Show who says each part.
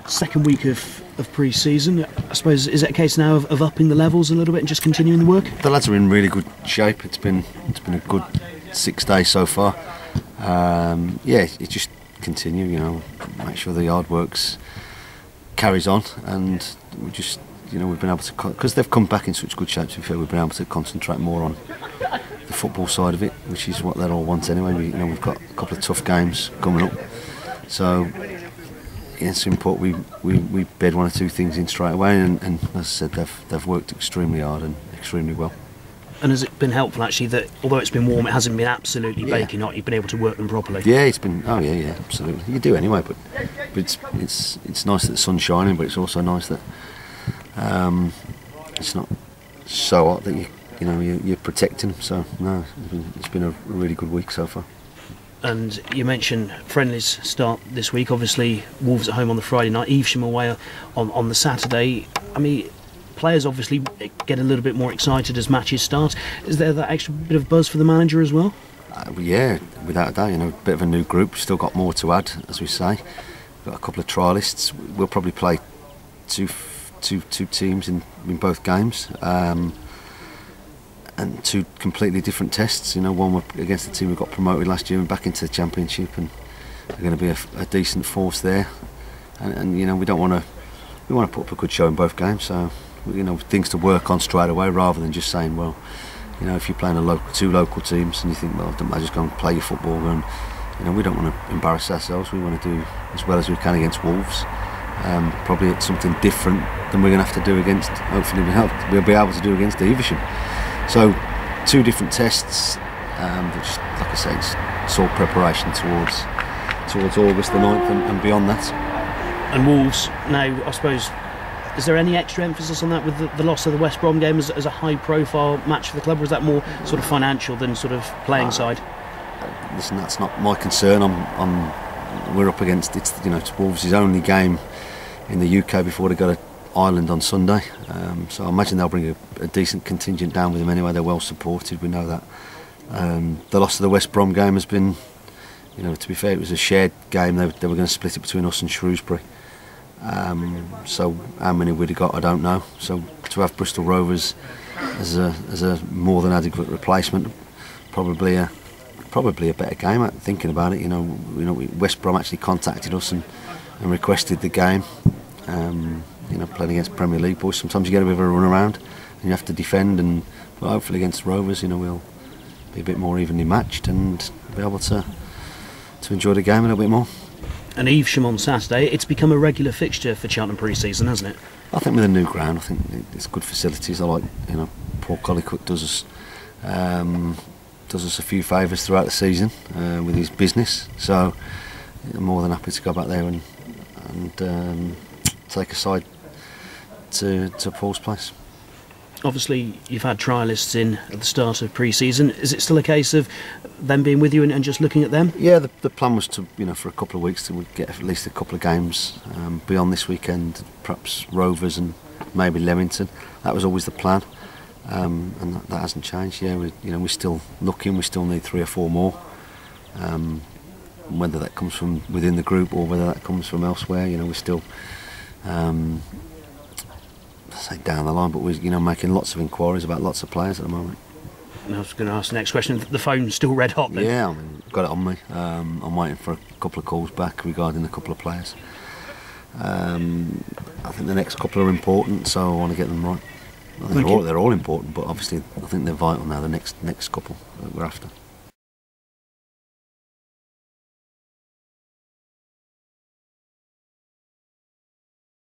Speaker 1: second week of pre-season. I suppose, is it a case now of upping the levels a little bit and just continuing the work?
Speaker 2: The lads are in really good shape. It's been a good 6 days so far. It just continue, make sure the hard works carries on, and we just, we've been able to, because they've come back in such good shape, to be fair, we've been able to concentrate more on the football side of it, which is what they all want anyway. We've got a couple of tough games coming up, so it's important we bed one or two things in straight away, and as I said, they've worked extremely hard and extremely well.
Speaker 1: And has it been helpful actually that although it's been warm, it hasn't been absolutely baking hot? You've been able to work them properly.
Speaker 2: Yeah, it's been. Oh yeah, absolutely. You do anyway, but it's nice that the sun's shining, but it's also nice that it's not so hot that you're protecting them. So no, it's been a really good week so far.
Speaker 1: And you mentioned friendlies start this week. Obviously, Wolves at home on the Friday night, Evesham away on the Saturday. I mean, players obviously get a little bit more excited as matches start. Is there that extra bit of buzz for the manager as well?
Speaker 2: Yeah, without a doubt. A bit of a new group. Still got more to add, as we say. Got a couple of trialists. We'll probably play two teams in both games, and two completely different tests. One against the team who got promoted last year and back into the Championship, and they're going to be a decent force there. And we don't want to. We want to put up a good show in both games. So things to work on straight away, rather than just saying, well, if you're playing two local teams and you think, well, I just go and play your football, and we don't want to embarrass ourselves. We want to do as well as we can against Wolves. Probably it's something different than we're going to have to do against. Hopefully we'll be able to do against Evesham. So two different tests, which, like I say, it's all preparation towards August the 9th and beyond that.
Speaker 1: And Wolves now, I suppose, is there any extra emphasis on that with the loss of the West Brom game as a high-profile match for the club, or is that more sort of financial than sort of playing side?
Speaker 2: Listen, that's not my concern. We're up against it's Wolves' only game in the UK before they go to Ireland on Sunday. So I imagine they'll bring a decent contingent down with them anyway. They're well supported. We know that. The loss of the West Brom game has been, to be fair, it was a shared game. They were going to split it between us and Shrewsbury. So how many we'd have got, I don't know. So to have Bristol Rovers as a more than adequate replacement, probably a better game. Thinking about it, West Brom actually contacted us and requested the game. Playing against Premier League boys, sometimes you get a bit of a run around and you have to defend. And hopefully against Rovers, we'll be a bit more evenly matched and be able to enjoy the game a little bit more.
Speaker 1: And Evesham on Saturday, it's become a regular fixture for Cheltenham pre-season, hasn't it?
Speaker 2: I think with a new ground, I think it's good facilities. I like, Paul Collicutt does us a few favours throughout the season with his business. So I'm more than happy to go back there and take a side to Paul's place.
Speaker 1: Obviously, you've had trialists in at the start of pre-season. Is it still a case of them being with you and just looking at them?
Speaker 2: Yeah, the plan was to, for a couple of weeks to get at least a couple of games beyond this weekend, perhaps Rovers and maybe Leamington. That was always the plan, and that hasn't changed. Yeah, we're still looking. We still need 3 or 4 more. Whether that comes from within the group or whether that comes from elsewhere, we're still. Say down the line, but we're making lots of inquiries about lots of players at the moment.
Speaker 1: I was going to ask the next question. The phone's still red hot then?
Speaker 2: Yeah, got it on me. I'm waiting for a couple of calls back regarding a couple of players. I think the next couple are important, so I want to get them right. I think they're all important, but obviously I think they're vital now. The next couple that we're after.